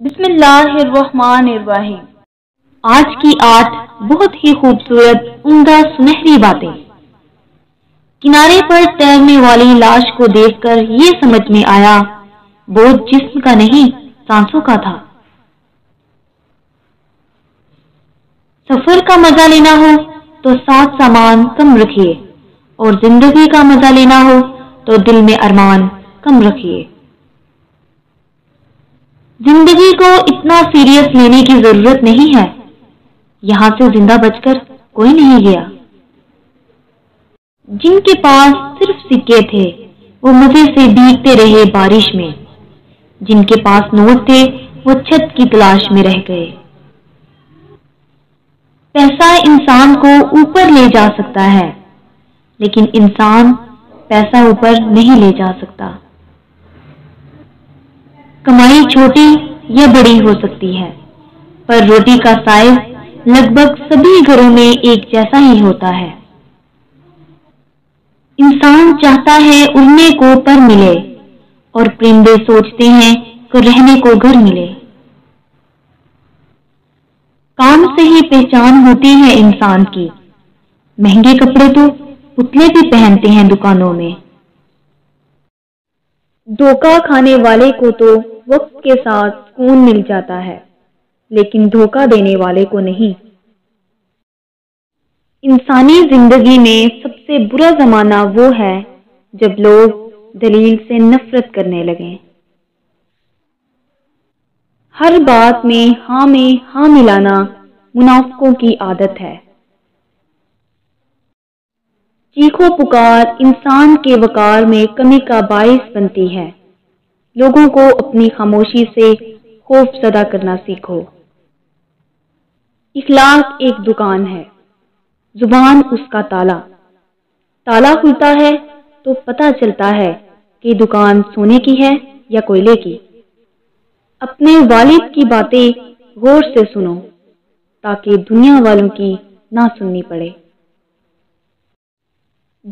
बिस्मिल्लाहिर्रहमानिर्रहीम। आज की 8 बहुत ही खूबसूरत, उम्दा, सुनहरी बातें। किनारे पर तैरने वाली लाश को देखकर ये समझ में आया, बोझ जिस्म का नहीं, सांसों का था। सफर का मजा लेना हो तो साथ सामान कम रखिए, और जिंदगी का मजा लेना हो तो दिल में अरमान कम रखिए। जिंदगी को इतना सीरियस लेने की जरूरत नहीं है, यहां से जिंदा बचकर कोई नहीं गया। जिनके पास सिर्फ सिक्के थे वो मजे से भीगते रहे बारिश में, जिनके पास नोट थे वो छत की तलाश में रह गए। पैसा इंसान को ऊपर ले जा सकता है, लेकिन इंसान पैसा ऊपर नहीं ले जा सकता। कमाई छोटी या बड़ी हो सकती है, पर रोटी का साइज लगभग सभी घरों में एक जैसा ही होता है। इंसान चाहता है उड़ने को पर मिले, और परिंदे सोचते हैं कि रहने को घर मिले। काम से ही पहचान होती है इंसान की, महंगे कपड़े तो पुतले भी पहनते हैं दुकानों में। धोखा खाने वाले को तो वक्त के साथ सुकून मिल जाता है, लेकिन धोखा देने वाले को नहीं। इंसानी जिंदगी में सबसे बुरा जमाना वो है जब लोग दलील से नफरत करने लगे। हर बात में हाँ मिलाना मुनाफिकों की आदत है। चीखो पुकार इंसान के वकार में कमी का बाइस बनती है। लोगों को अपनी खामोशी से खौफजदा करना सीखो। इखलाक एक दुकान है, जुबान उसका ताला। ताला खुलता है तो पता चलता है कि दुकान सोने की है या कोयले की। अपने वालिद की बातें गौर से सुनो, ताकि दुनिया वालों की ना सुननी पड़े।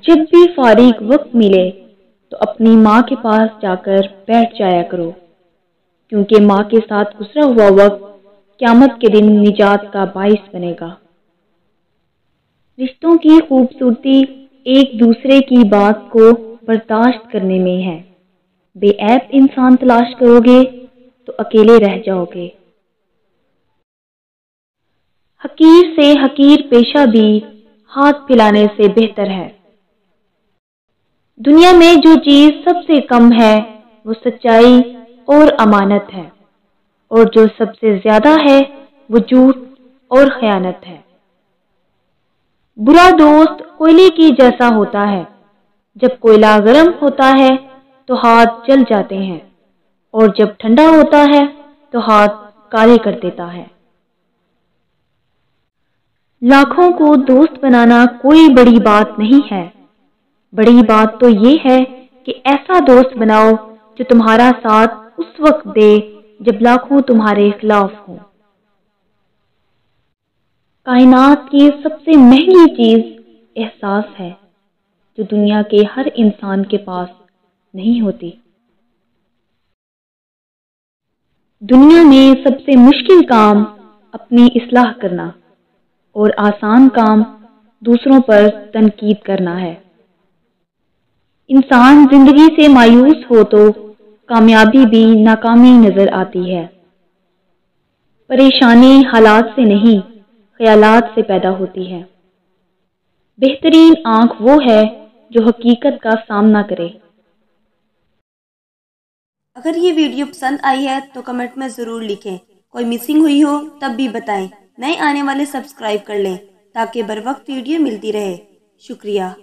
जब भी फारिग वक्त मिले तो अपनी माँ के पास जाकर बैठ जाया करो, क्योंकि माँ के साथ गुजरा हुआ वक्त क़यामत के दिन निजात का बाइस बनेगा। रिश्तों की खूबसूरती एक दूसरे की बात को बर्दाश्त करने में है। बेऐब इंसान तलाश करोगे तो अकेले रह जाओगे। हकीर से हकीर पेशा भी हाथ फैलाने से बेहतर है। दुनिया में जो चीज सबसे कम है वो सच्चाई और अमानत है, और जो सबसे ज्यादा है वो झूठ और खयानत है। बुरा दोस्त कोयले की जैसा होता है, जब कोयला गर्म होता है तो हाथ जल जाते हैं, और जब ठंडा होता है तो हाथ काले कर देता है। लाखों को दोस्त बनाना कोई बड़ी बात नहीं है, बड़ी बात तो ये है कि ऐसा दोस्त बनाओ जो तुम्हारा साथ उस वक्त दे जब लाखों तुम्हारे खिलाफ हो। कायनात की सबसे महंगी चीज एहसास है, जो दुनिया के हर इंसान के पास नहीं होती। दुनिया में सबसे मुश्किल काम अपनी इस्लाह करना और आसान काम दूसरों पर तनकीद करना है। इंसान जिंदगी से मायूस हो तो कामयाबी भी नाकामी नजर आती है। परेशानी हालात से नहीं, ख्यालात से पैदा होती है। बेहतरीन आंख वो है जो हकीकत का सामना करे। अगर ये वीडियो पसंद आई है तो कमेंट में ज़रूर लिखें। कोई मिसिंग हुई हो तब भी बताएं। नए आने वाले सब्सक्राइब कर लें ताकि बर वक्त वीडियो मिलती रहे। शुक्रिया।